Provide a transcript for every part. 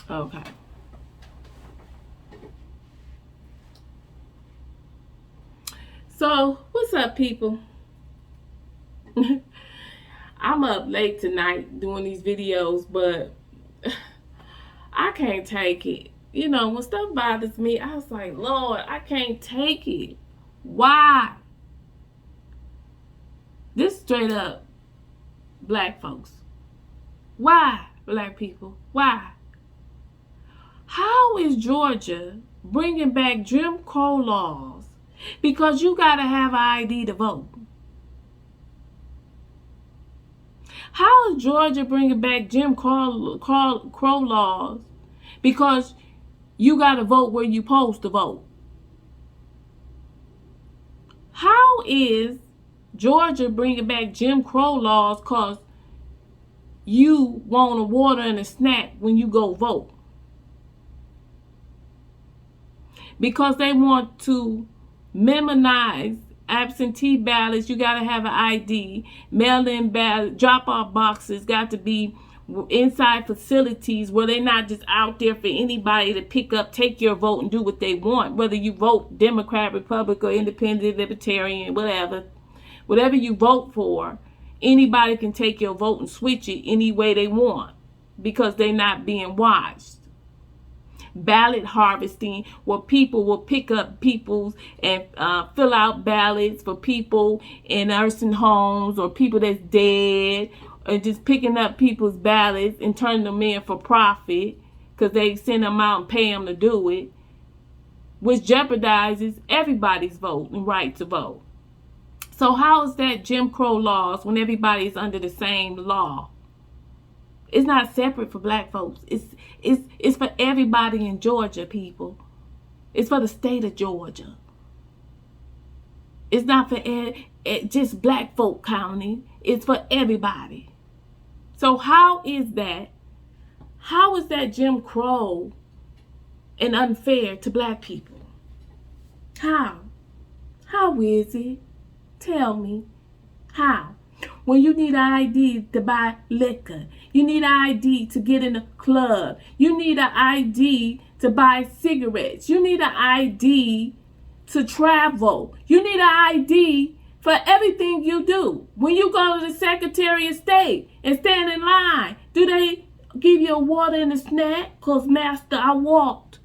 Okay. So, what's up, people? I'm up late tonight doing these videos, but I can't take it. You know, when stuff bothers me, I was like, Lord, I can't take it. Why? This straight up black folks. Why, black people? Why? How is Georgia bringing back Jim Crow laws because you got to have an ID to vote? How is Georgia bringing back Jim Crow laws because you got to vote where you supposed to vote? How is Georgia bringing back Jim Crow laws because you want a water and a snack when you go vote? Because they want to minimize absentee ballots. You got to have an ID. Mail-in ballot, drop-off boxes got to be inside facilities where they're not just out there for anybody to pick up, take your vote, and do what they want. Whether you vote Democrat, Republican, Independent, Libertarian, whatever you vote for, anybody can take your vote and switch it any way they want because they're not being watched. Ballot harvesting, where people will pick up people's and fill out ballots for people in nursing homes or people that's dead, and just picking up people's ballots and turning them in for profit because they send them out and pay them to do it, which jeopardizes everybody's vote and right to vote. So how is that Jim Crow laws when everybody is under the same law? It's not separate for black folks. It's for everybody in Georgia, people. It's for the state of Georgia. It's not for just black folk county. It's for everybody. So how is that? How is that Jim Crow and unfair to black people? How? How is it? Tell me. How? When you need an ID to buy liquor, you need an ID to get in a club, you need an ID to buy cigarettes, you need an ID to travel, you need an ID for everything you do. When you go to the Secretary of State and stand in line, do they give you a water and a snack? Because, Master, I walked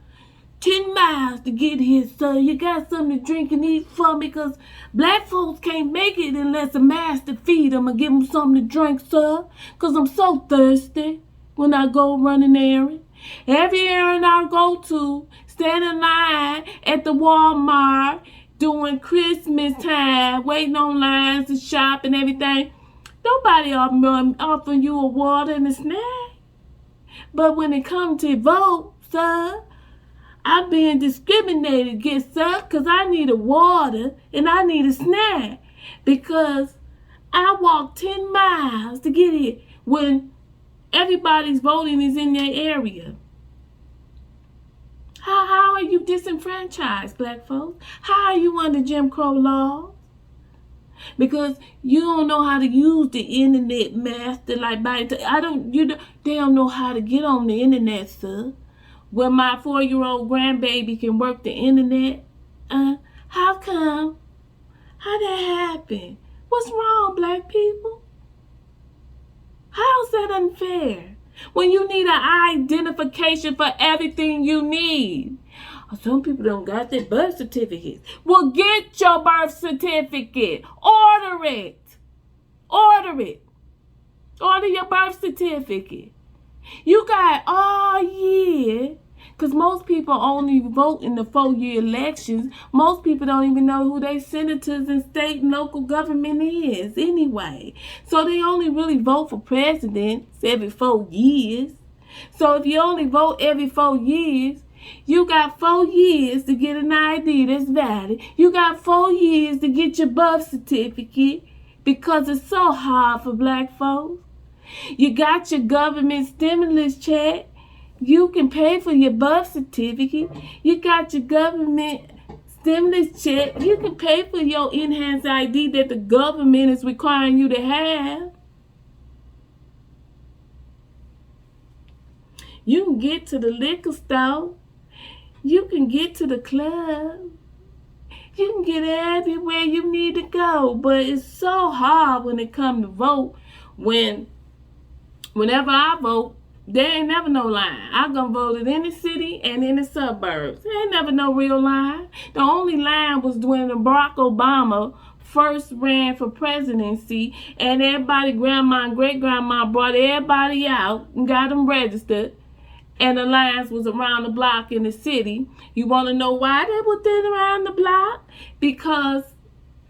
10 miles to get here, sir. You got something to drink and eat for me? Because black folks can't make it unless a master feed them and give them something to drink, sir. Because I'm so thirsty when I go run an errand. Every errand I go to, stand in line at the Walmart during Christmas time, waiting on lines to shop and everything. Nobody offering you a water and a snack. But when it comes to vote, sir, I'm being discriminated against, sir, because I need a water and I need a snack because I walked 10 miles to get here when everybody's voting is in their area. How are you disenfranchised, black folks? How are you under Jim Crow laws? Because you don't know how to use the internet, master. They don't know how to get on the internet, sir. Where my 4-year-old grandbaby can work the internet. How come? How that happen? What's wrong, black people? How's that unfair? When you need an identification for everything you need. Some people don't got their birth certificates. Well, get your birth certificate. Order it. Order it. Order your birth certificate. You got all year, because most people only vote in the 4-year elections. Most people don't even know who their senators and state and local government is anyway. So they only really vote for presidents every 4 years. So if you only vote every 4 years, you got 4 years to get an ID that's valid. You got 4 years to get your birth certificate because it's so hard for black folks. You got your government stimulus check. You can pay for your birth certificate. You got your government stimulus check. You can pay for your enhanced ID that the government is requiring you to have. You can get to the liquor store. You can get to the club. You can get everywhere you need to go. But it's so hard when it comes to vote. Whenever I vote, there ain't never no line. I gonna vote in the city and in the suburbs. There ain't never no real line. The only line was when Barack Obama first ran for presidency, and everybody, grandma and great grandma, brought everybody out and got them registered. And the lines was around the block in the city. You want to know why they were thin around the block? Because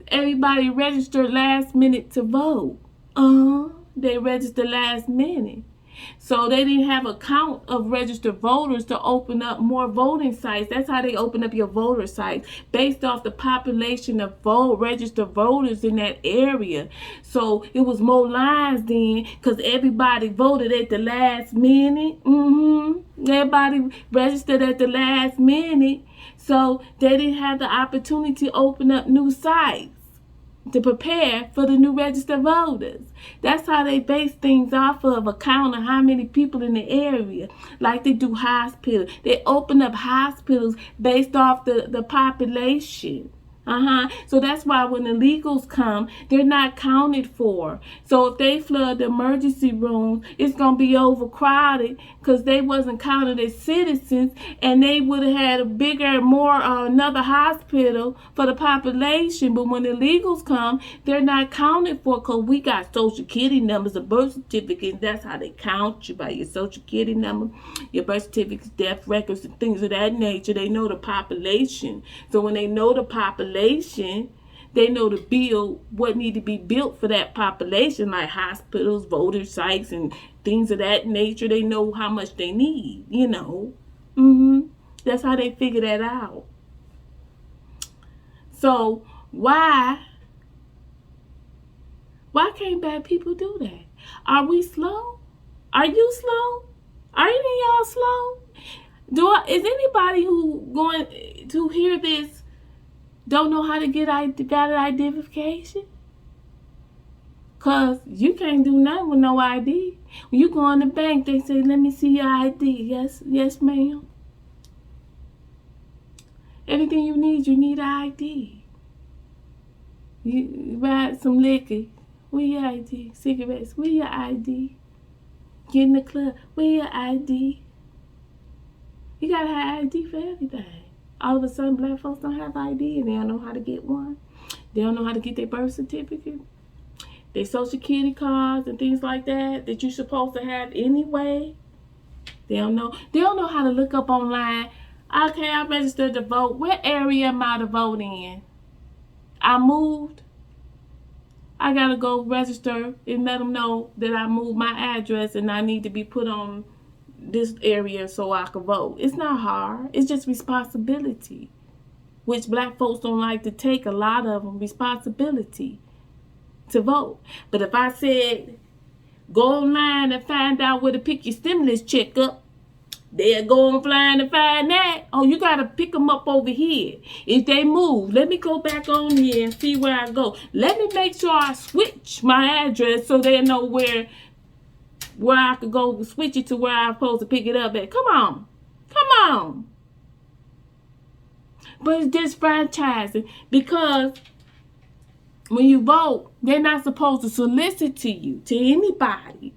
everybody registered last minute to vote. They registered last minute. So they didn't have a count of registered voters to open up more voting sites. That's how they open up your voter sites, based off the population of registered voters in that area. So it was more lines then because everybody voted at the last minute. Everybody registered at the last minute. So they didn't have the opportunity to open up new sites to prepare for the new registered voters. That's how they base things off of a count of how many people in the area. Like they do hospitals. They open up hospitals based off the population. So that's why when illegals come, they're not counted for. So if they flood the emergency rooms, it's going to be overcrowded because they wasn't counted as citizens, and they would have had a bigger, another hospital for the population. But when illegals come, they're not counted for because we got social security numbers, a birth certificate. That's how they count you, by your social security number, your birth certificates, death records, and things of that nature. They know the population. So when they know the population, they know to build what need to be built for that population, like hospitals, voter sites, and things of that nature. They know how much they need, That's how they figure that out. So why can't bad people do that? Are we slow? Are you slow? Are any of y'all slow? Is anybody who going to hear this don't know how to get an identification? Because you can't do nothing with no ID. When you go in the bank, they say, let me see your ID. Yes, ma'am. Anything you need an ID. You buy some liquor, where your ID? Cigarettes, where your ID? Get in the club, where your ID? You gotta have ID for everything. All of a sudden, black folks don't have ID and they don't know how to get one. They don't know how to get their birth certificate, their social security cards, and things like that you're supposed to have anyway. They don't know how to look up online. Okay, I registered to vote. What area am I to vote in? I moved. I gotta go register and let them know that I moved my address and I need to be put on this area so I can vote. It's not hard. It's just responsibility, which black folks don't like to take. A lot of them responsibility to vote. But if I said go online and find out where to pick your stimulus check up, they'll go online and find that. Oh, you gotta pick them up over here. If they move, let me go back on here and see where I go. Let me make sure I switch my address so they know where I could go switch it to where I'm supposed to pick it up at. Come on. But it's disfranchising because when you vote, they're not supposed to solicit to you, to anybody.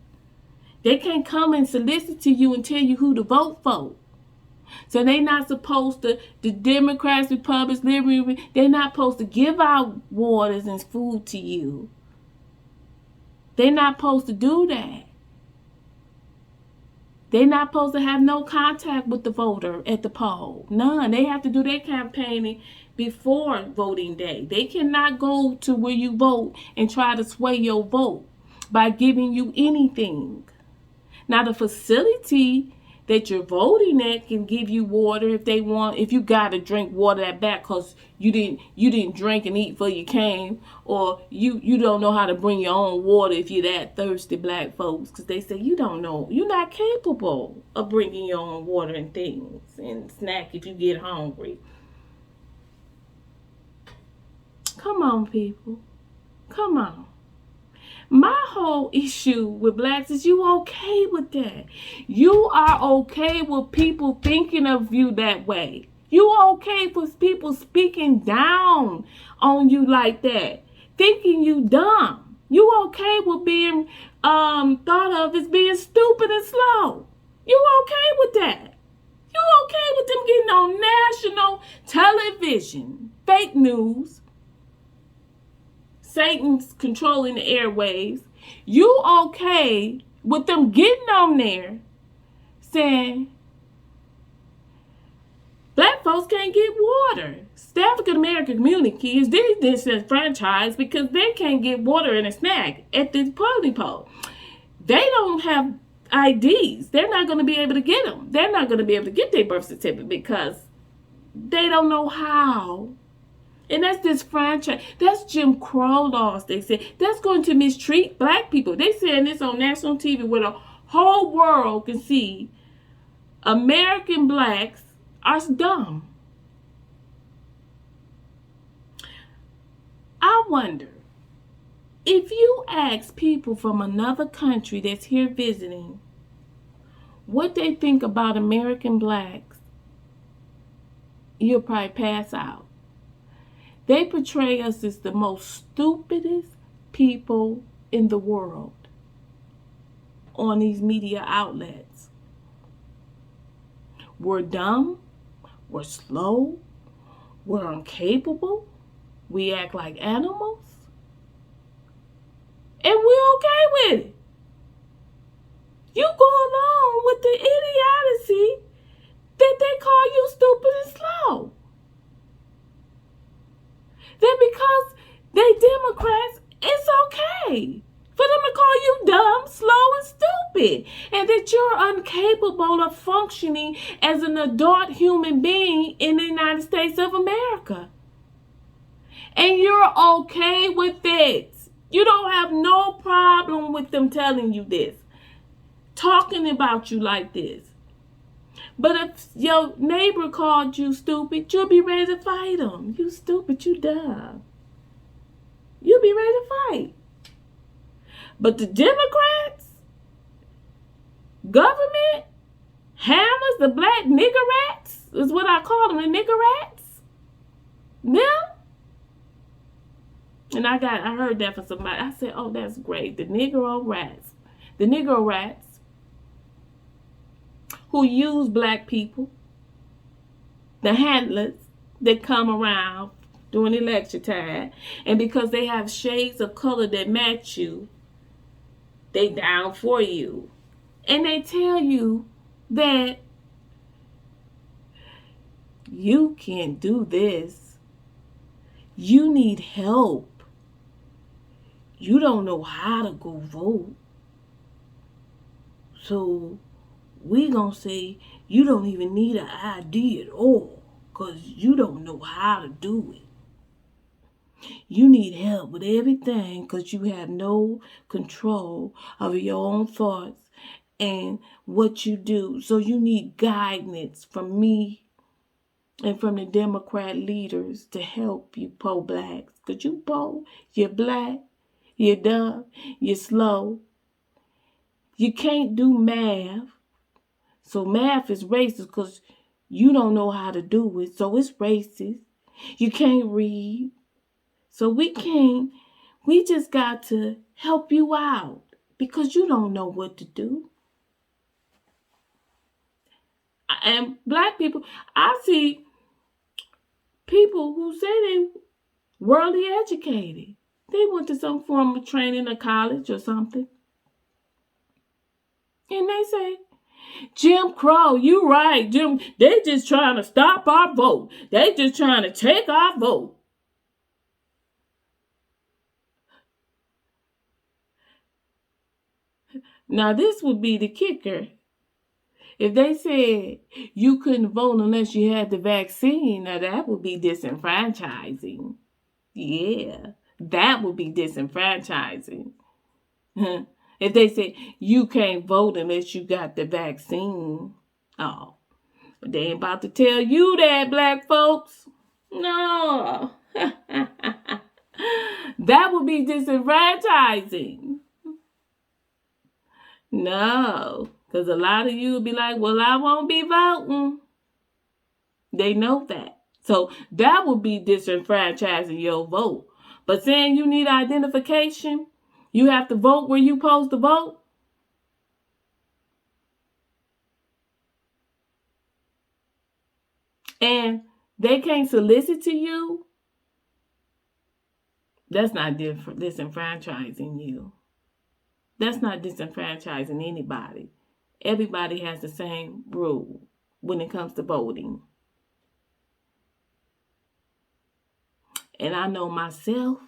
They can't come and solicit to you and tell you who to vote for. So they're not supposed to, the Democrats, Republicans, Liberals, they're not supposed to give out waters and food to you. They're not supposed to do that. They're not supposed to have no contact with the voter at the poll. None. They have to do their campaigning before voting day. They cannot go to where you vote and try to sway your vote by giving you anything. Now, the facility that you're voting at can give you water if they want. If you gotta drink water at back because you didn't drink and eat before you came, or you don't know how to bring your own water if you're that thirsty, black folks, because they say you don't know, you're not capable of bringing your own water and things and snack if you get hungry. Come on, people. Come on. My whole issue with blacks is you okay with that. You are okay with people thinking of you that way. You okay with people speaking down on you like that, thinking you dumb. You okay with being thought of as being stupid and slow. You okay with that. You okay with them getting on national television, fake news, Satan's controlling the airwaves. You okay with them getting on there saying black folks can't get water? The African American community is disenfranchised because they can't get water and a snack at the polling pole. They don't have IDs. They're not going to be able to get them. They're not going to be able to get their birth certificate because they don't know how. And that's this franchise. That's Jim Crow laws, they say. That's going to mistreat black people. They saying this on national TV where the whole world can see American blacks are dumb. I wonder if you ask people from another country that's here visiting what they think about American blacks, you'll probably pass out. They portray us as the most stupidest people in the world on these media outlets. We're dumb, we're slow, we're incapable, we act like animals, and we're okay with it. You go along with the idiocy that they call you stupid and slow. That because they Democrats, it's okay for them to call you dumb, slow, and stupid. And that you're incapable of functioning as an adult human being in the United States of America. And you're okay with it. You don't have no problem with them telling you this, talking about you like this. But if your neighbor called you stupid, you'll be ready to fight them. You stupid, you dumb. You'll be ready to fight. But the Democrats, government, hammers, the black nigger rats, is what I call them, the nigger rats. Them. And I heard that from somebody. I said, oh, that's great. The Negro rats. The Negro rats who use black people, the handlers that come around during election time, and because they have shades of color that match you, they down for you. And they tell you that you can't do this. You need help. You don't know how to go vote. So we gonna say you don't even need an ID at all because you don't know how to do it. You need help with everything because you have no control of your own thoughts and what you do. So you need guidance from me and from the Democrat leaders to help you poor blacks. Because you poor, you're black, you're dumb, you're slow. You can't do math. So math is racist because you don't know how to do it. So it's racist. You can't read. So we just got to help you out because you don't know what to do. And black people, I see people who say they worldly educated. They went to some form of training or college or something. And they say, Jim Crow, you right, Jim. They just trying to stop our vote. They just trying to take our vote. Now this would be the kicker. If they said you couldn't vote unless you had the vaccine, now that would be disenfranchising. Yeah, that would be disenfranchising. If they say you can't vote unless you got the vaccine. Oh, but they ain't about to tell you that, black folks. No. That would be disenfranchising. No, because a lot of you will be like, well, I won't be voting. They know that. So that would be disenfranchising your vote. But saying you need identification, you have to vote where you supposed to vote. And they can't solicit to you. That's not disenfranchising you. That's not disenfranchising anybody. Everybody has the same rule when it comes to voting. And I know myself,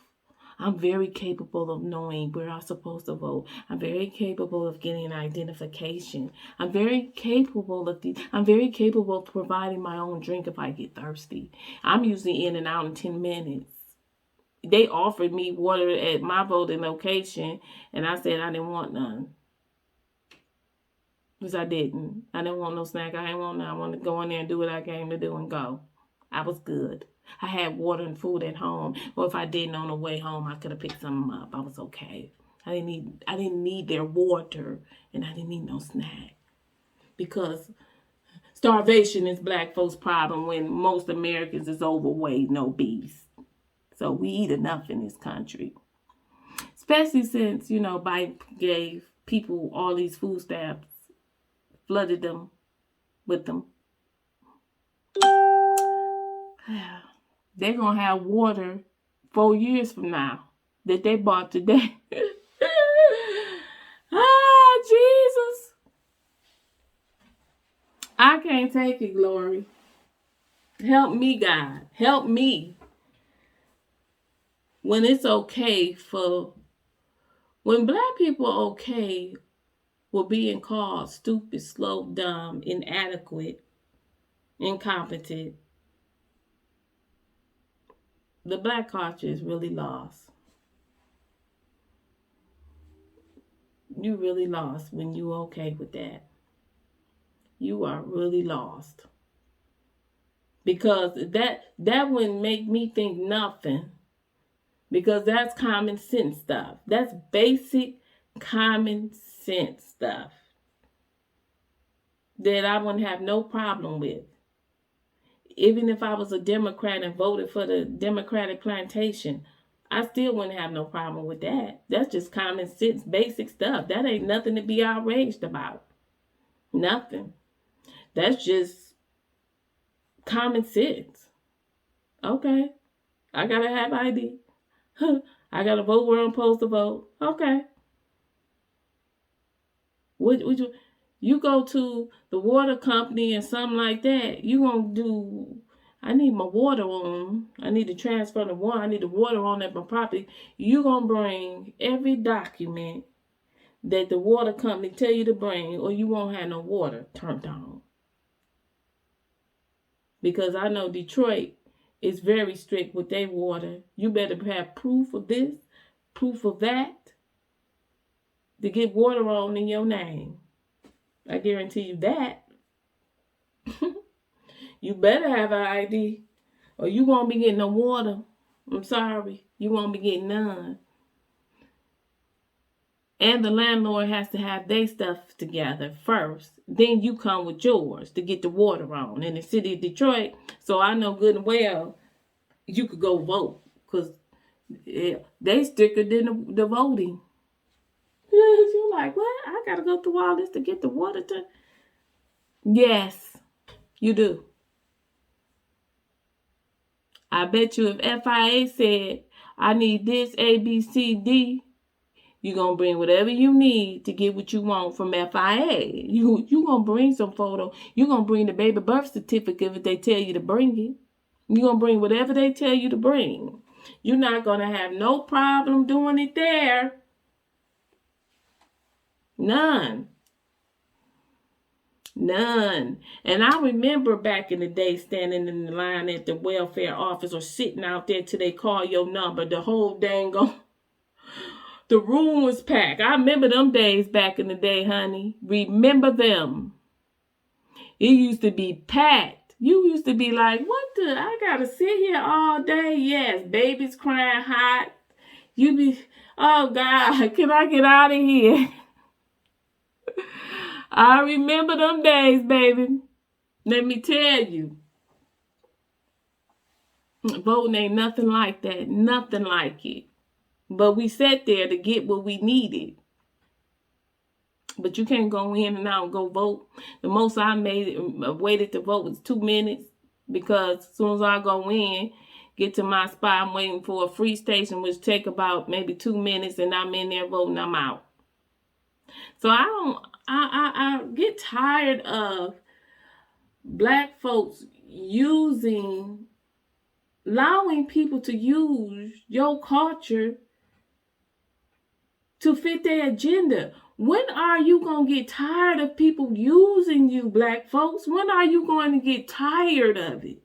I'm very capable of knowing where I'm supposed to vote. I'm very capable of getting identification. I'm very capable of providing my own drink if I get thirsty. I'm usually in and out in 10 minutes. They offered me water at my voting location, and I said I didn't want none. Because I didn't. I didn't want no snack. I didn't want none. I wanted to go in there and do what I came to do and go. I was good. I had water and food at home. Or if I didn't on the way home, I could have picked something up. I was okay. I didn't need their water, and I didn't need no snack. Because starvation is black folks' problem when most Americans is overweight and obese. So we eat enough in this country. Especially since, Biden gave people all these food stamps, flooded them with them. They're going to have water 4 years from now that they bought today. Jesus. I can't take it, Glory. Help me, God. Help me. When black people are okay with being called stupid, slow, dumb, inadequate, incompetent, the black culture is really lost. You really lost when you okay with that. You are really lost. Because that wouldn't make me think nothing. Because that's common sense stuff. That's basic common sense stuff that I wouldn't have no problem with. Even if I was a Democrat and voted for the Democratic plantation, I still wouldn't have no problem with that. That's just common sense, basic stuff. That ain't nothing to be outraged about. Nothing. That's just common sense. Okay. I gotta have ID. I gotta vote where I'm supposed to vote. Okay. You go to the water company and something like that, you gonna do, I need my water on. I need to transfer the water. I need the water on at my property. You gonna bring every document that the water company tell you to bring, or you won't have no water turned on. Because I know Detroit is very strict with their water. You better have proof of this, proof of that, to get water on in your name. I guarantee you that. You better have an ID, or you won't be getting no water. I'm sorry. You won't be getting none. And the landlord has to have their stuff together first. Then you come with yours to get the water on in the city of Detroit. So I know good and well you could go vote, because they stricter than the voting. You're like, what? I got to go through all this to get the water to... Yes, you do. I bet you if FIA said, I need this, A, B, C, D, you're going to bring whatever you need to get what you want from FIA. You going to bring some photo. You're going to bring the baby birth certificate if they tell you to bring it. You're going to bring whatever they tell you to bring. You're not going to have no problem doing it there. None. And I remember back in the day standing in the line at the welfare office or sitting out there till they call your number. The whole dang the room was packed. I remember them days back in the day, honey. Remember them. It used to be packed. You used to be like, I gotta sit here all day. Yes, babies crying hot. You be, oh God, can I get out of here? I remember them days, baby. Let me tell you. Voting ain't nothing like that. Nothing like it. But we sat there to get what we needed. But you can't go in and out and go vote. The most I waited to vote was 2 minutes. Because as soon as I go in, get to my spot, I'm waiting for a free station, which take about maybe 2 minutes, and I'm in there voting, I'm out. So I get tired of black folks allowing people to use your culture to fit their agenda. When are you going to get tired of people using you, black folks? When are you going to get tired of it?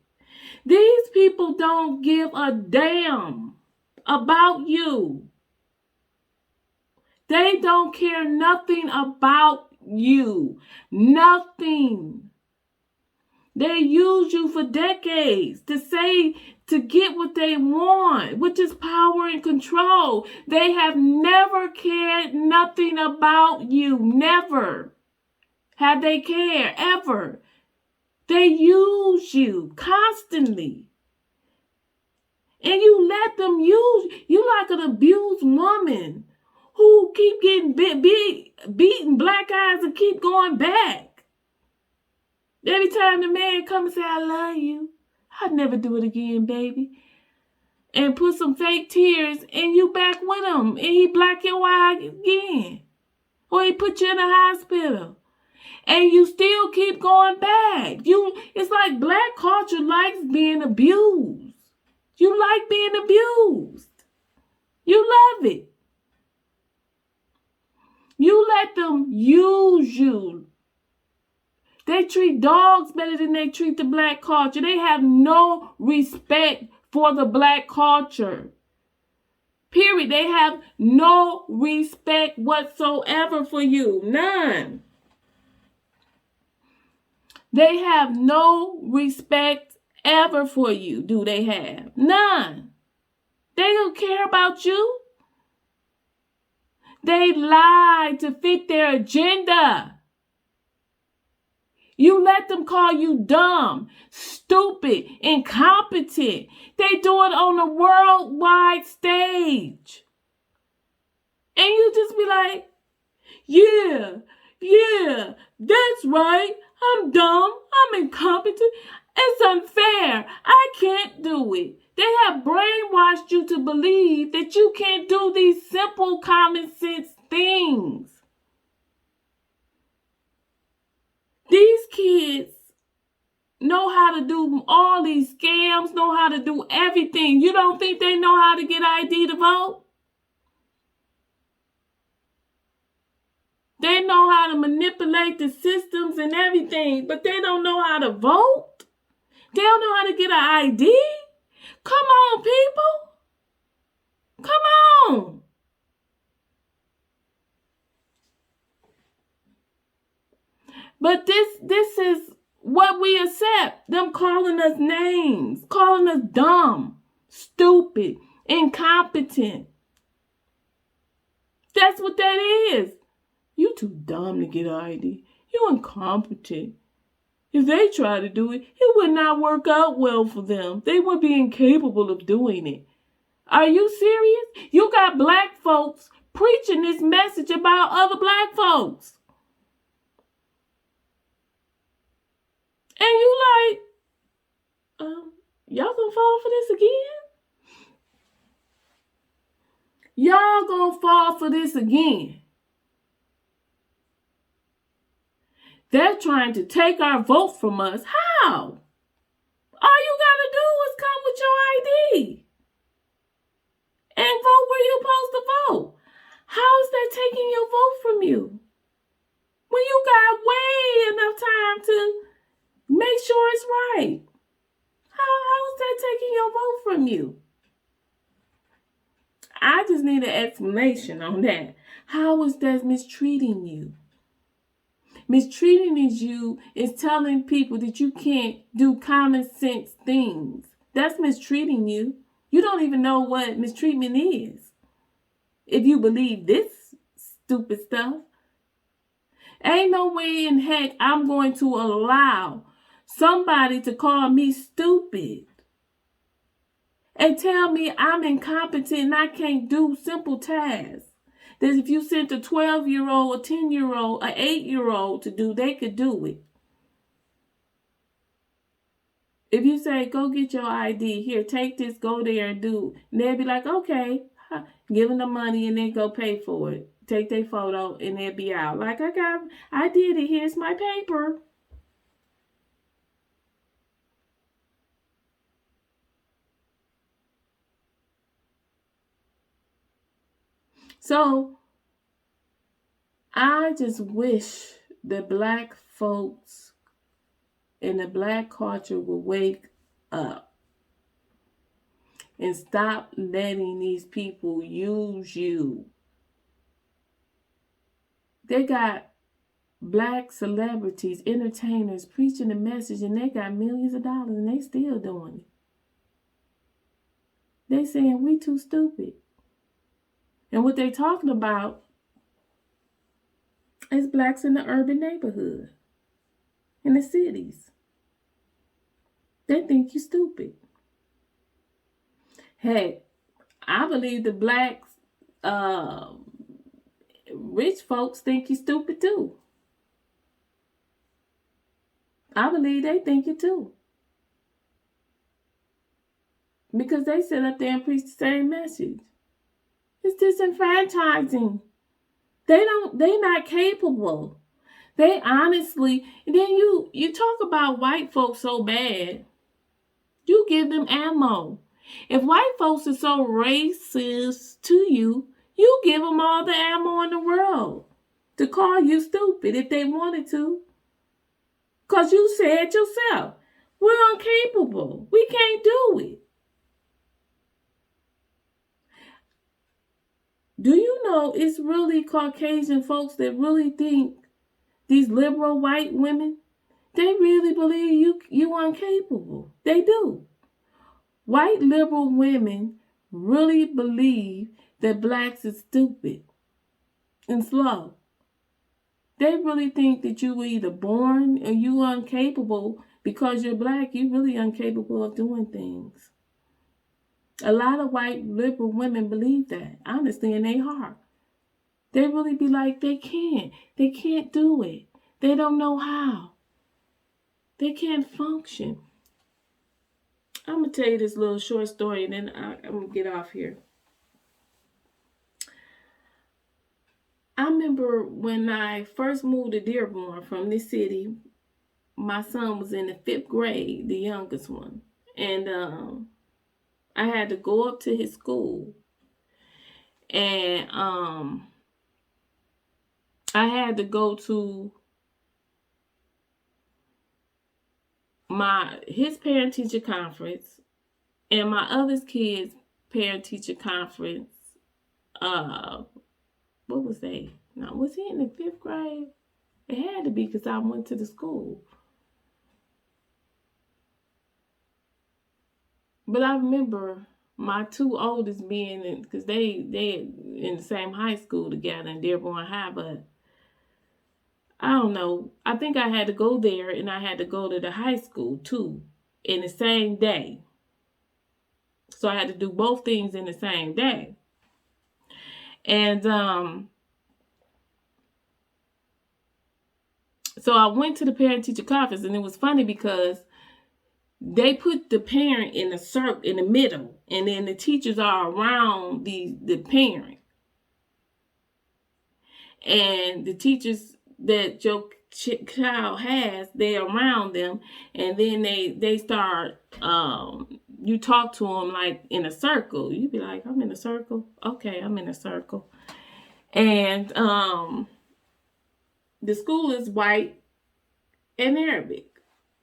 These people don't give a damn about you. They don't care nothing about you. Nothing. They use you for decades to get what they want, which is power and control. They have never cared nothing about you. Never have they cared, ever. They use you constantly. And you let them use you like an abused woman who keep getting beaten black eyes and keep going back. Every time the man comes and say, I love you, I'd never do it again, baby. And put some fake tears and you back with him. And he black your eye again. Or he put you in the hospital. And you still keep going back. It's like black culture likes being abused. You like being abused. You love it. You let them use you. They treat dogs better than they treat the black culture. They have no respect for the black culture. Period. They have no respect whatsoever for you. None. They have no respect ever for you, do they have? None. They don't care about you. They lie to fit their agenda. You let them call you dumb, stupid, incompetent. They do it on a worldwide stage. And you just be like, yeah, that's right. I'm dumb. I'm incompetent. It's unfair. I can't do it. They have brainwashed you to believe that you can't do these simple common sense things. These kids know how to do all these scams, know how to do everything. You don't think they know how to get ID to vote? They know how to manipulate the systems and everything, but they don't know how to vote. They don't know how to get an ID. Come on, people. Come on. But this is what we accept. Them calling us names, calling us dumb, stupid, incompetent. That's what that is. You too dumb to get an ID. You incompetent. If they try to do it, it would not work out well for them. They would be incapable of doing it. Are you serious? You got black folks preaching this message about other black folks. And you like, y'all gonna fall for this again? Y'all gonna fall for this again. They're trying to take our vote from us. How? All you gotta do is come with your ID and vote where you're supposed to vote. How is that taking your vote from you? When you got way enough time to make sure it's right. How is that taking your vote from you? I just need an explanation on that. How is that mistreating you? Mistreating you is telling people that you can't do common sense things. That's mistreating you. You don't even know what mistreatment is if you believe this stupid stuff. Ain't no way in heck I'm going to allow somebody to call me stupid and tell me I'm incompetent and I can't do simple tasks that if you sent a 12-year-old, a 10-year-old, an 8-year-old to do, they could do it. If you say, go get your ID, here, take this, go there and do, and they'll be like, okay, give them the money and then go pay for it. Take their photo and they'll be out. Like, I did it, here's my paper. So, I just wish the black folks and the black culture would wake up and stop letting these people use you. They got black celebrities, entertainers preaching the message, and they got millions of dollars and they still doing it. They saying we too stupid. And what they talking about is blacks in the urban neighborhood, in the cities. They think you stupid. Hey, I believe the blacks, rich folks think you stupid too. I believe they think it too. Because they sit up there and preach the same message. It's disenfranchising. They not capable. They honestly, and then you talk about white folks so bad, you give them ammo. If white folks are so racist to you, you give them all the ammo in the world to call you stupid if they wanted to. Because you said yourself, we're incapable. We can't do it. Do you know it's really Caucasian folks that really think these liberal white women, they really believe you incapable. They do. White liberal women really believe that blacks is stupid and slow. They really think that you were either born or you are incapable because you're black. You're really incapable of doing things. A lot of white liberal women believe that, honestly, in their heart. They really be like, they can't do it. They don't know how. They can't function. I'm going to tell you this little short story and then I'm going to get off here. I remember when I first moved to Dearborn from this city, my son was in the 5th grade, the youngest one. And I had to go up to his school. And I had to go to his parent-teacher conference and my other kids' parent-teacher conference. What was they? Now, was he in the 5th grade? It had to be because I went to the school. But I remember my two oldest being in, because they in the same high school together in Dearborn High, but I don't know. I think I had to go there and I had to go to the high school too in the same day. So I had to do both things in the same day. And so I went to the parent-teacher conference, and it was funny because they put the parent in a circle in the middle, and then the teachers are around the parent. And the teachers that your child has, they're around them, and then they start, you talk to them like in a circle. You be like, I'm in a circle? Okay, I'm in a circle. And the school is white and Arabic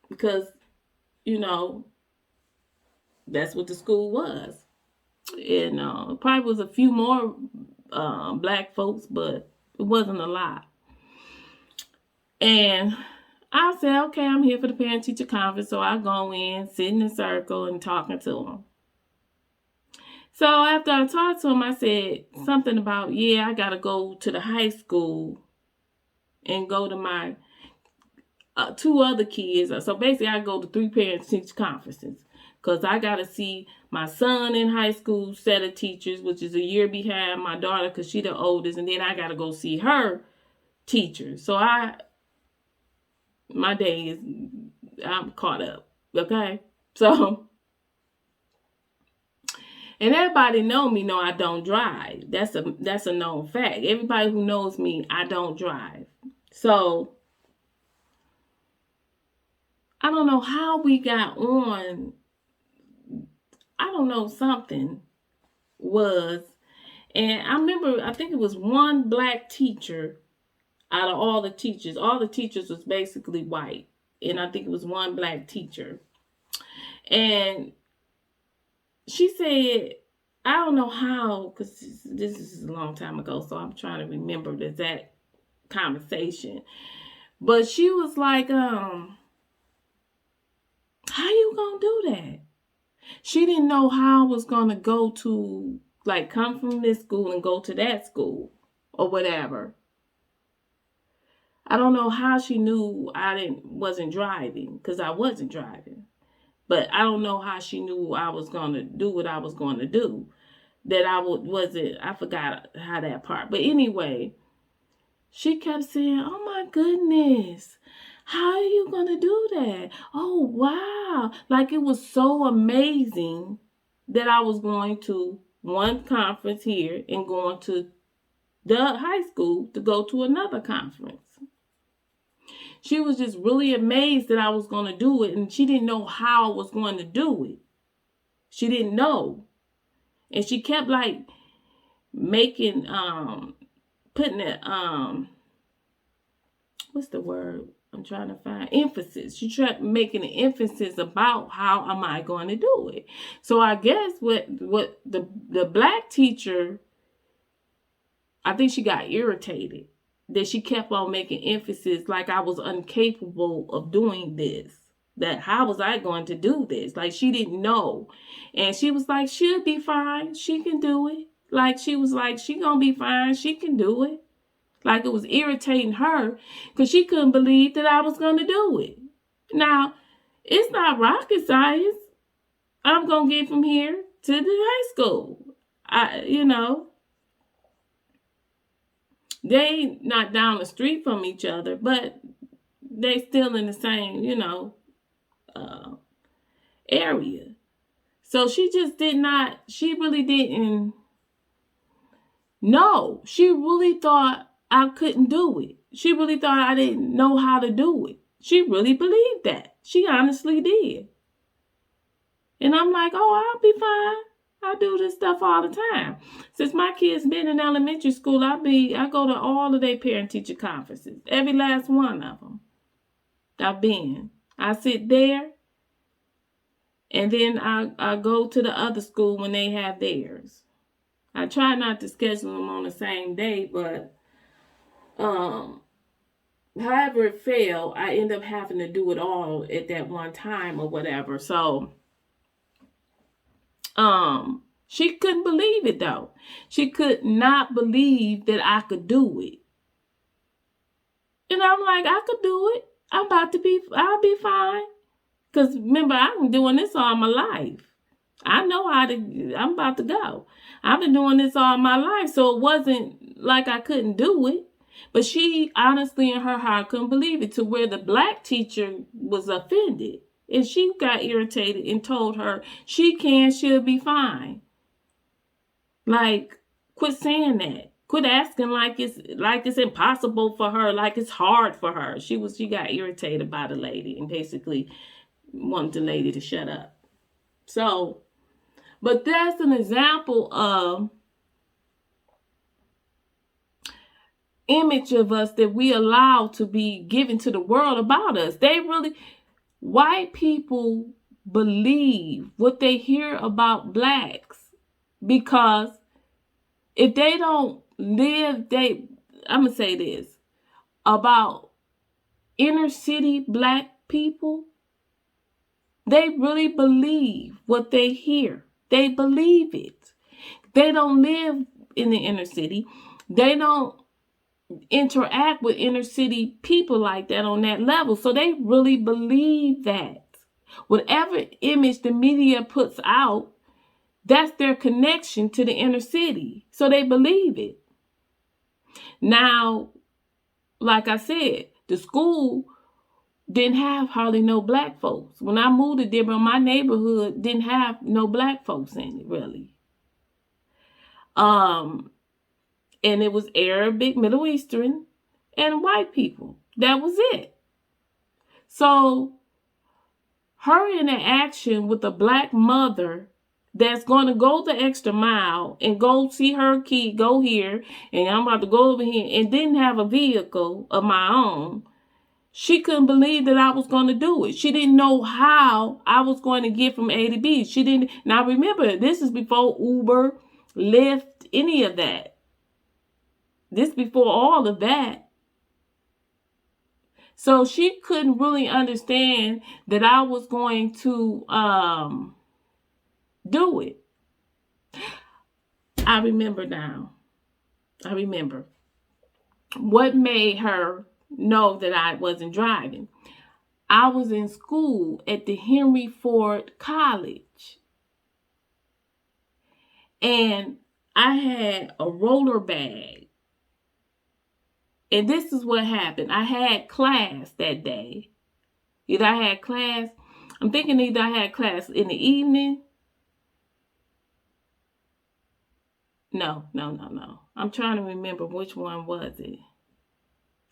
because, you know, that's what the school was. And probably was a few more black folks, but it wasn't a lot. And I said, okay, I'm here for the parent-teacher conference. So I go in, sit in a circle and talking to them. So after I talked to him, I said something about, I got to go to the high school and go to my two other kids. So basically, I go to 3 parent-teacher conferences because I got to see my son in high school set of teachers, which is a year behind my daughter because she's the oldest, and then I got to go see her teachers. So my day is, I'm caught up. Okay, so. And everybody know me know I don't drive. That's a known fact. Everybody who knows me, I don't drive. So I don't know how we got on. I don't know, something was. And I remember, I think it was one black teacher out of all the teachers. All the teachers was basically white. And I think it was one black teacher. And she said, I don't know how, because this is a long time ago, so I'm trying to remember the exact conversation. But she was like, how you gonna do that? She didn't know how I was gonna go to, like, come from this school and go to that school or whatever. I don't know how she knew I wasn't driving, because I wasn't driving. But I don't know how she knew I was gonna do what I was gonna do. That I forgot how that part. But anyway, she kept saying, oh my goodness, how are you going to do that? Oh, wow. Like, it was so amazing that I was going to one conference here and going to the high school to go to another conference. She was just really amazed that I was going to do it, and she didn't know how I was going to do it. She didn't know. And she kept, like, making, putting it, what's the word I'm trying to find? Emphasis. She tried making an emphasis about how am I going to do it. So I guess what the black teacher, I think she got irritated that she kept on making emphasis like I was incapable of doing this. That how was I going to do this? Like, she didn't know. And she was like, she'll be fine. She can do it. Like, she was like, she gonna be fine. She can do it. Like, it was irritating her because she couldn't believe that I was going to do it. Now, it's not rocket science. I'm going to get from here to the high school. They not down the street from each other, but they still in the same, area. So she really didn't know. She really thought I couldn't do it. She really thought I didn't know how to do it. She really believed that. She honestly did. And I'm like, oh, I'll be fine. I do this stuff all the time. Since my kids been in elementary school, I go to all of their parent-teacher conferences. Every last one of them. I've been. I sit there, and then I go to the other school when they have theirs. I try not to schedule them on the same day, but however it fell, I end up having to do it all at that one time or whatever. So she couldn't believe it, though. She could not believe that I could do it. And I'm like, I could do it. I'll be fine. Because remember, I've been doing this all my life. I know I'm about to go. I've been doing this all my life, so it wasn't like I couldn't do it. But she honestly in her heart couldn't believe it, to where the black teacher was offended. And she got irritated and told her she'll be fine. Like, quit saying that. Quit asking like it's impossible for her, like it's hard for her. She got irritated by the lady and basically wanted the lady to shut up. So, but that's an example of image of us that we allow to be given to the world about us. White people believe what they hear about blacks, because if they don't live, I'm going to say this about inner city black people, they really believe what they hear. They believe it. They don't live in the inner city. They don't interact with inner city people like that on that level. So they really believe that. Whatever image the media puts out, that's their connection to the inner city. So they believe it. Now, like I said, the school didn't have hardly no black folks. When I moved to Dearborn, my neighborhood didn't have no black folks in it, really. And it was Arabic, Middle Eastern, and white people. That was it. So her interaction with a black mother that's going to go the extra mile and go see her kid, go here, and I'm about to go over here, and didn't have a vehicle of my own, she couldn't believe that I was going to do it. She didn't know how I was going to get from A to B. She didn't. Now remember, this is before Uber, Lyft, any of that. This before all of that. So she couldn't really understand that I was going to do it. I remember now. I remember. What made her know that I wasn't driving? I was in school at the Henry Ford College. And I had a roller bag. And this is what happened. I had class that day. Either I had class. I'm thinking either I had class in the evening. No. I'm trying to remember which one was it.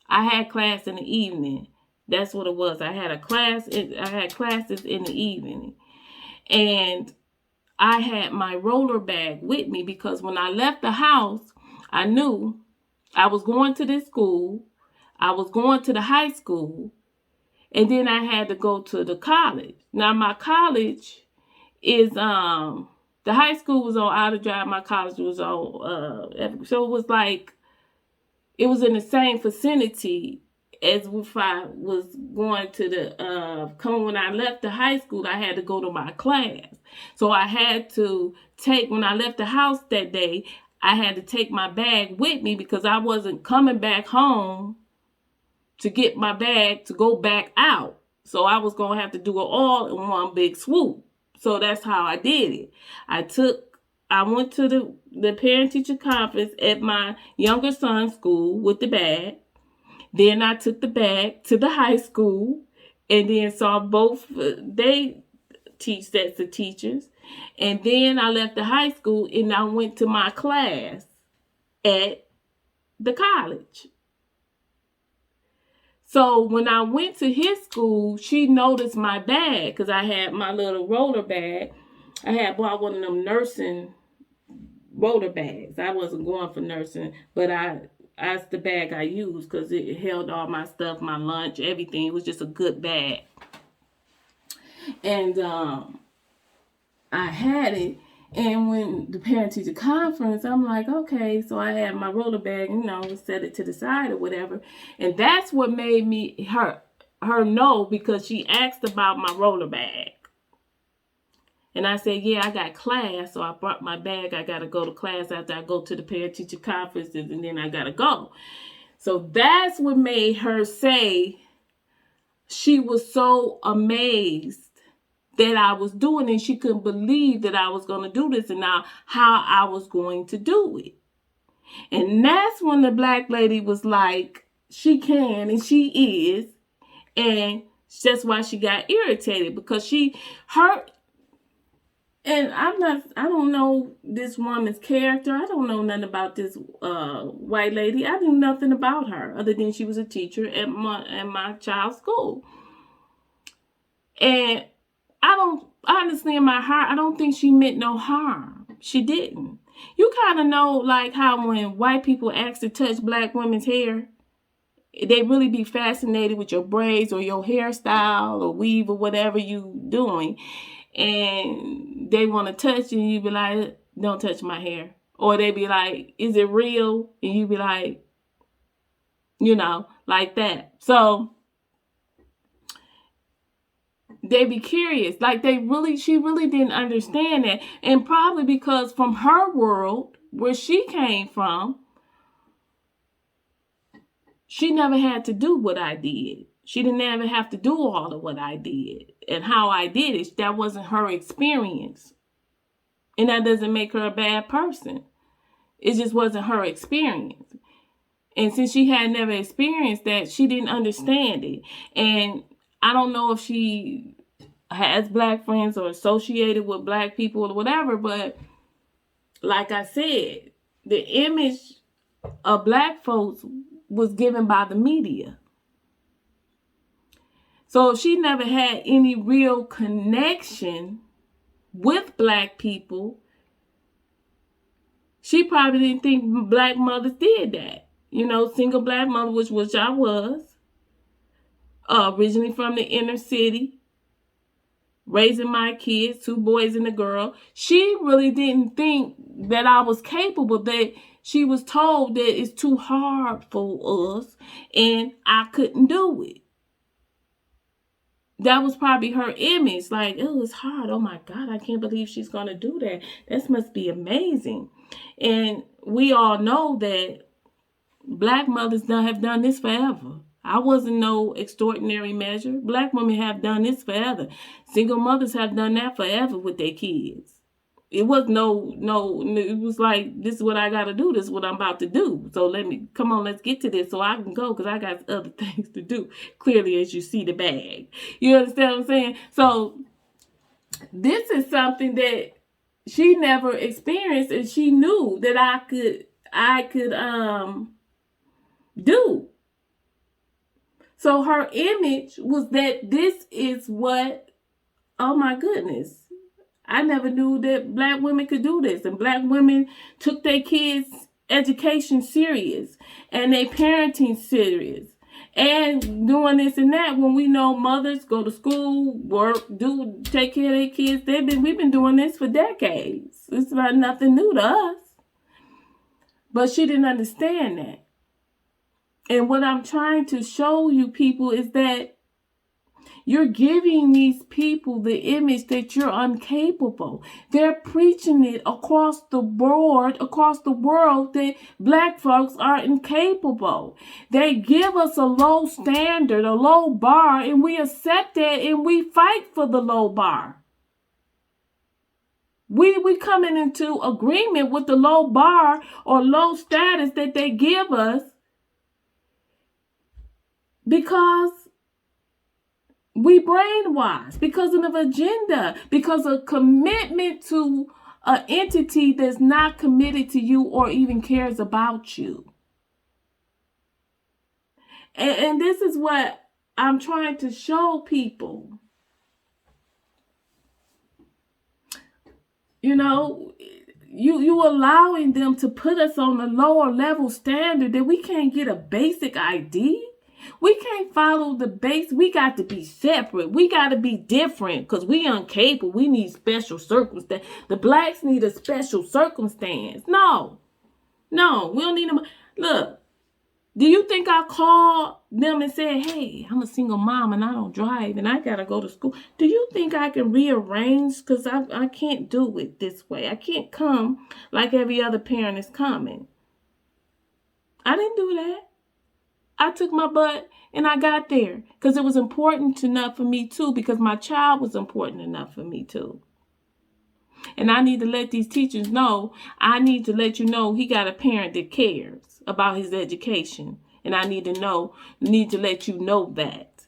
I had class in the evening. That's what it was. I had classes in the evening. And I had my roller bag with me because when I left the house, I knew I was going to this school, I was going to the high school, and then I had to go to the college. Now my college is the high school was on Outer Drive, my college was on so it was like it was in the same vicinity as if I was going to the when I left the high school, I had to go to my class. So I had to take, when I left the house that day, I had to take my bag with me because I wasn't coming back home to get my bag to go back out. So I was going to have to do it all in one big swoop. So that's how I did it. I went to the parent-teacher conference at my younger son's school with the bag. Then I took the bag to the high school and then saw both, they teach sets of teachers. And then I left the high school and I went to my class at the college. So when I went to his school, she noticed my bag because I had my little roller bag. I had bought one of them nursing roller bags. I wasn't going for nursing, but that's the bag I used because it held all my stuff, my lunch, everything. It was just a good bag. And I had it. And when the parent-teacher conference, I'm like, okay, so I had my roller bag, set it to the side or whatever. And that's what made her know, because she asked about my roller bag. And I said, yeah, I got class, so I brought my bag. I got to go to class after I go to the parent-teacher conferences, and then I got to go. So that's what made her say she was so amazed that I was doing it. She couldn't believe that I was going to do this and now how I was going to do it. And that's when the black lady was like, she can and she is. And that's why she got irritated, because and I don't know this woman's character. I don't know nothing about this white lady. I knew nothing about her other than she was a teacher at my child's school. And honestly, in my heart, I don't think she meant no harm. She didn't. You kind of know, like how when white people ask to touch black women's hair, they really be fascinated with your braids or your hairstyle or weave or whatever you doing. And they want to touch you and you be like, don't touch my hair. Or they be like, is it real? And you be like, like that. So they be curious. Like she really didn't understand that. And probably because from her world, where she came from, she never had to do what I did. She didn't ever have to do all of what I did and how I did it. That wasn't her experience. And that doesn't make her a bad person. It just wasn't her experience. And since she had never experienced that, she didn't understand it. And I don't know if she has black friends or associated with black people or whatever, but like I said, the image of black folks was given by the media. So if she never had any real connection with black people, she probably didn't think black mothers did that. You know, single black mother, which I was, originally from the inner city, raising my kids, 2 boys and a girl. She really didn't think that I was capable, that she was told that it's too hard for us and I couldn't do it. That was probably her image, like, oh, it's hard. Oh my God, I can't believe she's going to do that. This must be amazing. And we all know that black mothers have done this forever. I wasn't no extraordinary measure. Black women have done this forever. Single mothers have done that forever with their kids. It was it was like, this is what I got to do. This is what I'm about to do. So let's get to this so I can go because I got other things to do. Clearly, as you see the bag. You understand what I'm saying? So this is something that she never experienced and she knew that I could do. So her image was that this is what, oh my goodness, I never knew that black women could do this. And black women took their kids' education serious and their parenting serious. And doing this and that when we know mothers go to school, work, take care of their kids. We've been doing this for decades. It's about nothing new to us. But she didn't understand that. And what I'm trying to show you people is that you're giving these people the image that you're incapable. They're preaching it across the board, across the world, that black folks are incapable. They give us a low standard, a low bar, and we accept that and we fight for the low bar. We coming into agreement with the low bar or low status that they give us because we brainwashed, because of an agenda, because of commitment to an entity that's not committed to you or even cares about you. And this is what I'm trying to show people. You know, you allowing them to put us on a lower level standard that we can't get a basic ID. We can't follow the base. We got to be separate. We got to be different because we incapable. We need special circumstance. The blacks need a special circumstance. No, we don't need them. Look, do you think I called them and said, hey, I'm a single mom and I don't drive and I got to go to school? Do you think I can rearrange? Because I can't do it this way. I can't come like every other parent is coming. I didn't do that. I took my butt and I got there because it was important enough for me too, because my child was important enough for me too. And I need to let these teachers know, I need to let you know he got a parent that cares about his education. And I need to let you know that.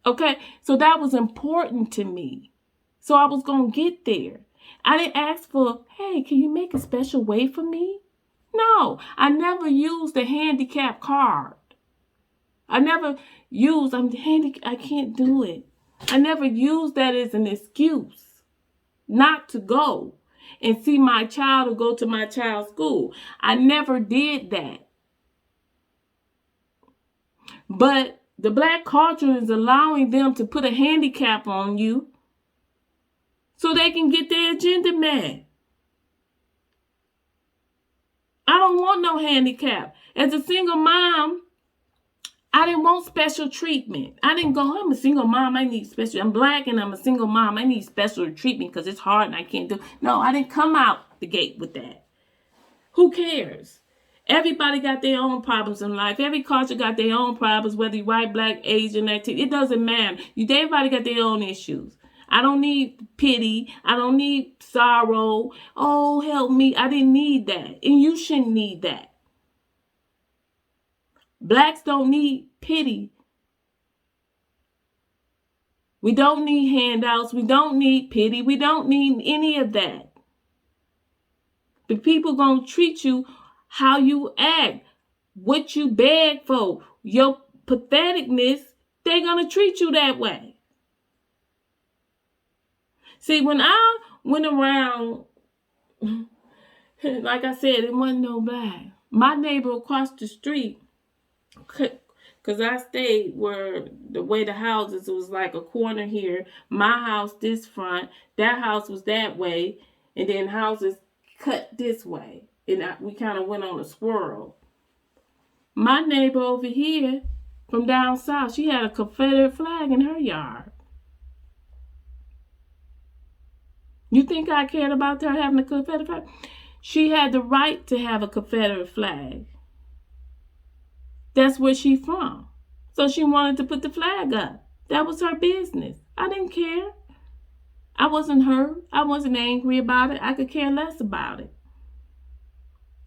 Okay, so that was important to me. So I was going to get there. I didn't ask for, hey, can you make a special way for me? No, I never used the handicap card. I never used, I can't do it. I never used that as an excuse not to go and see my child or go to my child's school. I never did that. But the black culture is allowing them to put a handicap on you so they can get their agenda met. I don't want no handicap. As a single mom, I didn't want special treatment. I didn't go, I'm a single mom, I need special. I'm black and I'm a single mom, I need special treatment because it's hard and I can't do. No, I didn't come out the gate with that. Who cares? Everybody got their own problems in life. Every culture got their own problems, whether you're white, black, Asian, Latino. It doesn't matter. Everybody got their own issues. I don't need pity. I don't need sorrow. Oh, help me. I didn't need that. And you shouldn't need that. Blacks don't need pity. We don't need handouts. We don't need pity. We don't need any of that. But people going to treat you how you act, what you beg for, your patheticness, they're going to treat you that way. See, when I went around, like I said, it wasn't no black. My neighbor across the street, because I stayed where the way the houses was like a corner here. My house this front, that house was that way, and then houses cut this way. And we kind of went on a swirl. My neighbor over here from down south, she had a Confederate flag in her yard. You think I cared about her having a Confederate flag? She had the right to have a Confederate flag. That's where she's from. So she wanted to put the flag up. That was her business. I didn't care. I wasn't hurt. I wasn't angry about it. I could care less about it.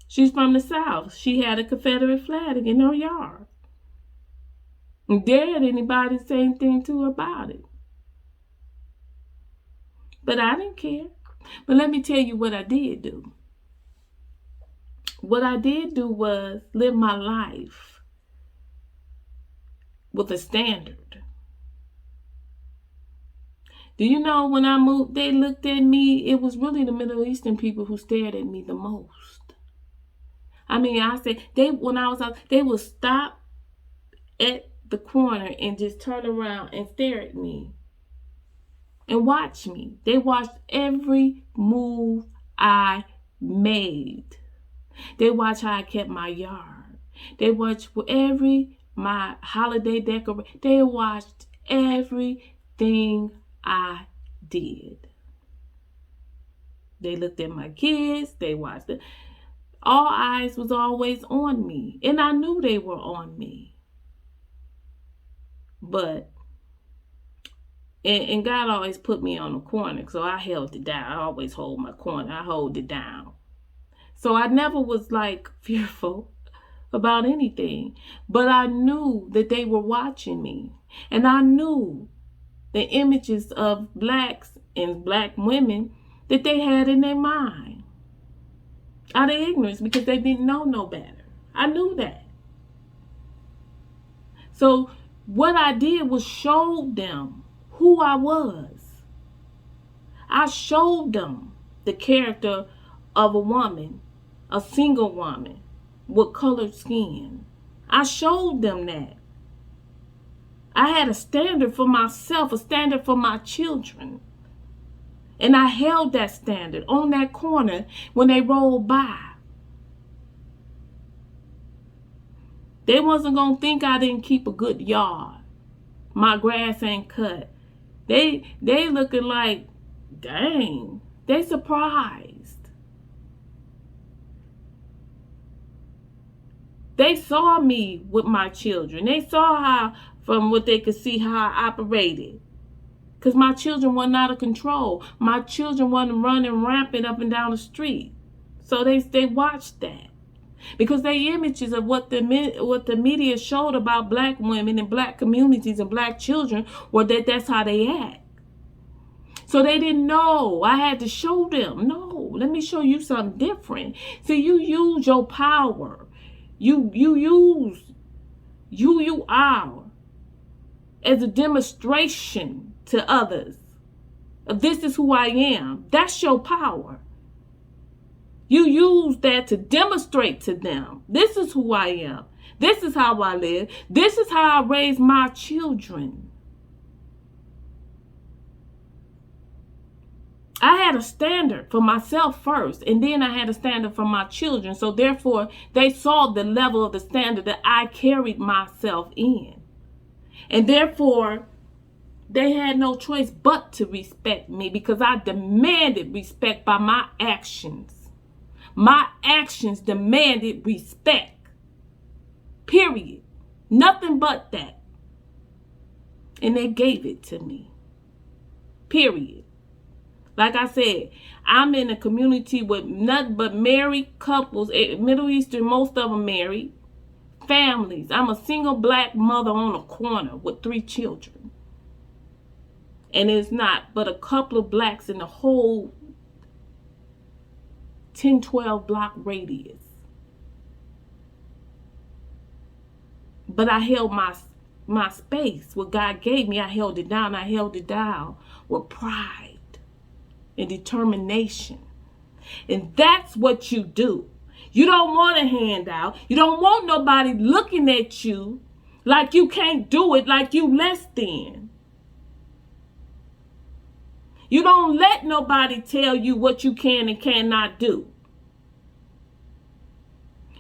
She's from the South. She had a Confederate flag in her yard. And dared anybody say anything to her about it. But I didn't care. But let me tell you what I did do. What I did do was live my life with a standard. Do you know when I moved, they looked at me, it was really the Middle Eastern people who stared at me the most. I mean, I said, when I was out, they would stop at the corner and just turn around and stare at me and watch me. They watched every move I made. They watched how I kept my yard. They watched my holiday decoration. They watched everything I did. They looked at my kids. They watched it. All eyes was always on me. And I knew they were on me. But, and God always put me on the corner. So I held it down. I always hold my corner. I hold it down. So I never was like fearful about anything. But I knew that they were watching me. And I knew the images of blacks and black women that they had in their mind. Out of ignorance, because they didn't know no better. I knew that. So what I did was show them who I was. I showed them the character of a woman, a single woman with colored skin. I showed them that. I had a standard for myself, a standard for my children. And I held that standard on that corner when they rolled by. They wasn't going to think I didn't keep a good yard. My grass ain't cut. They looking like, dang, they surprised. They saw me with my children. They saw how, from what they could see, how I operated. Because my children were not out of control. My children wasn't running rampant up and down the street. So they watched that. Because they images of what the media showed about black women and black communities and black children were that's how they act. So they didn't know. I had to show them. No, let me show you something different. See, you use your power. You are as a demonstration to others. This is who I am. That's your power. You use that to demonstrate to them. This is who I am. This is how I live. This is how I raise my children. I had a standard for myself first, and then I had a standard for my children. So therefore, they saw the level of the standard that I carried myself in. And therefore, they had no choice but to respect me because I demanded respect by my actions, My actions demanded respect. Period. Nothing but that. And they gave it to me. Period. Like I said, I'm in a community with nothing but married couples, Middle Eastern, most of them married, families. I'm a single black mother on a corner with 3 children. And it's not but a couple of blacks in the whole 10, 12 block radius. But I held my space. What God gave me, I held it down. I held it down with pride and determination. And that's what you do. You don't want a handout. You don't want nobody looking at you like you can't do it, like you less than. You don't let nobody tell you what you can and cannot do.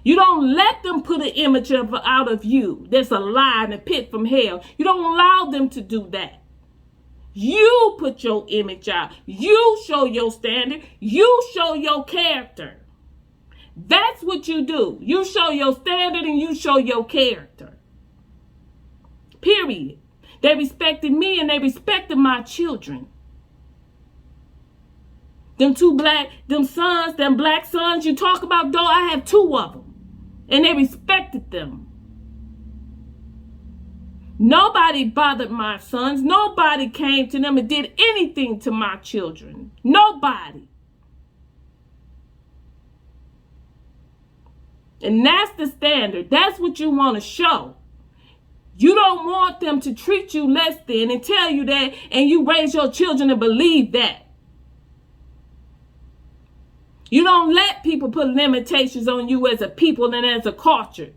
You don't let them put an image out of you that's a lie in a pit from hell. You don't allow them to do that. You put your image out. You show your standard. You show your character. That's what you do. You show your standard and you show your character. Period. They respected me and they respected my children. Them black sons you talk about, though, I have 2 of them. And they respected them. Nobody bothered my sons. Nobody came to them and did anything to my children. Nobody. And that's the standard. That's what you want to show. You don't want them to treat you less than and tell you that, and you raise your children to believe that. You don't let people put limitations on you as a people and as a culture.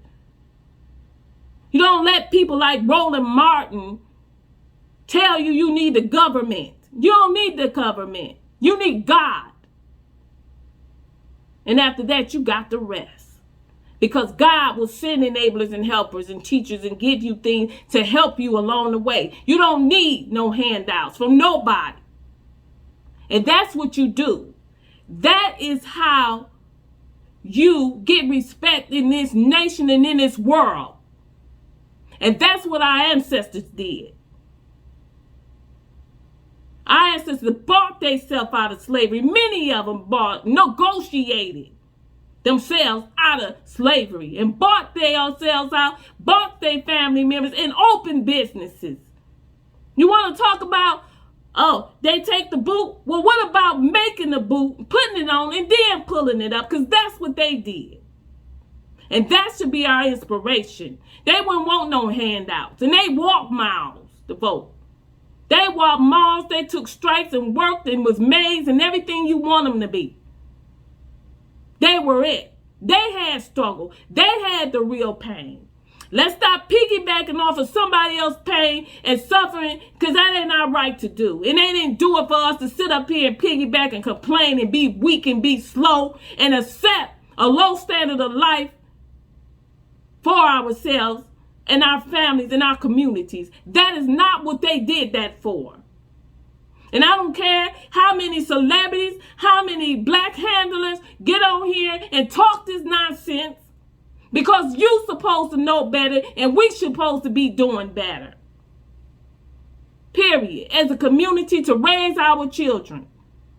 You don't let people like Roland Martin tell you you need the government. You don't need the government. You need God. And after that, you got the rest. Because God will send enablers and helpers and teachers and give you things to help you along the way. You don't need no handouts from nobody. And that's what you do. That is how you get respect in this nation and in this world. And that's what our ancestors did. Our ancestors bought themselves out of slavery. Many of them negotiated themselves out of slavery and bought themselves out, bought their family members, and opened businesses. You want to talk about, oh, they take the boot? Well, what about making the boot, putting it on, and then pulling it up? Because that's what they did. And that should be our inspiration. They wouldn't want no handouts. And they walked miles to vote. They walked miles. They took strikes and worked and was maids and everything you want them to be. They were it. They had struggle. They had the real pain. Let's stop piggybacking off of somebody else's pain and suffering, because that ain't our right to do. And they didn't do it for us to sit up here and piggyback and complain and be weak and be slow and accept a low standard of life for ourselves and our families and our communities. That is not what they did that for. And I don't care how many celebrities, how many black handlers get on here and talk this nonsense, because you supposed to know better and we supposed to be doing better. Period. As a community, to raise our children,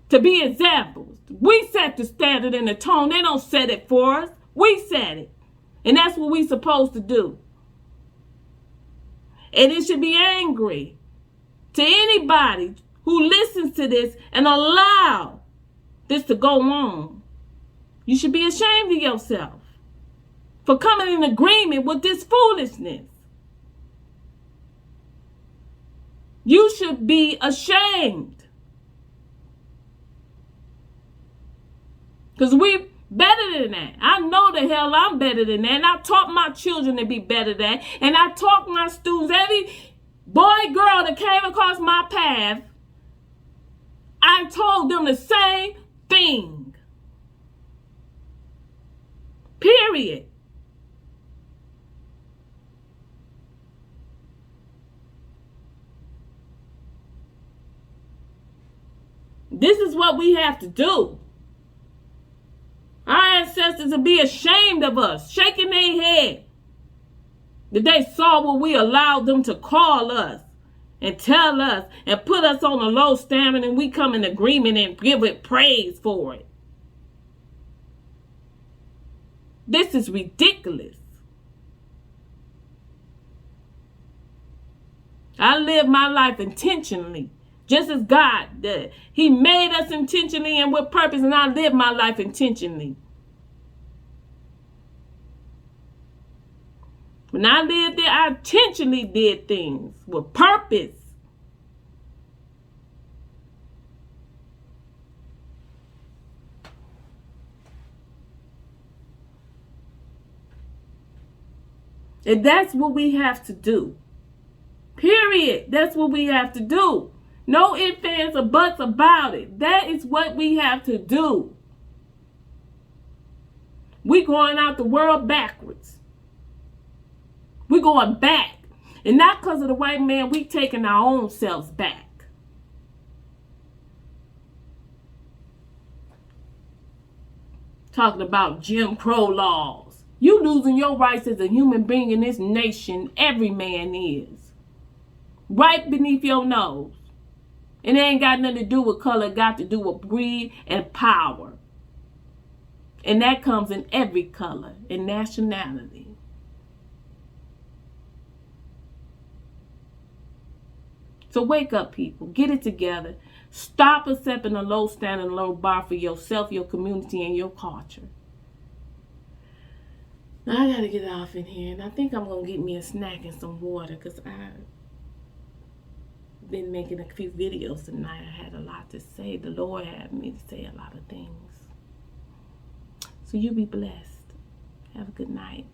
to be examples. We set the standard and the tone. They don't set it for us. We set it. And that's what we supposed to do. And it should be angry to anybody who listens to this and allow this to go on. You should be ashamed of yourself for coming in agreement with this foolishness. You should be ashamed. Because we better than that. I know the hell I'm better than that. And I taught my children to be better than that. And I taught my students, every boy, girl that came across my path, I told them the same thing. Period. This is what we have to do. Our ancestors will be ashamed of us, shaking their head. That they saw what we allowed them to call us and tell us and put us on a low standard, and we come in agreement and give it praise for it. This is ridiculous. I live my life intentionally, just as God did. He made us intentionally and with purpose, and I live my life intentionally. When I lived there, I intentionally did things with purpose. And that's what we have to do. Period. That's what we have to do. No ifs, ands, or buts about it. That is what we have to do. We going out the world backwards. We're going back. And not because of the white man, we taking our own selves back. Talking about Jim Crow laws. You losing your rights as a human being in this nation. Every man is. Right beneath your nose. And it ain't got nothing to do with color. It got to do with greed and power. And that comes in every color and nationality. So wake up, people. Get it together. Stop accepting a low standard, low bar for yourself, your community, and your culture. Now I gotta get off in here, and I think I'm gonna get me a snack and some water, because I've been making a few videos tonight. I had a lot to say. The Lord had me to say a lot of things. So you be blessed. Have a good night.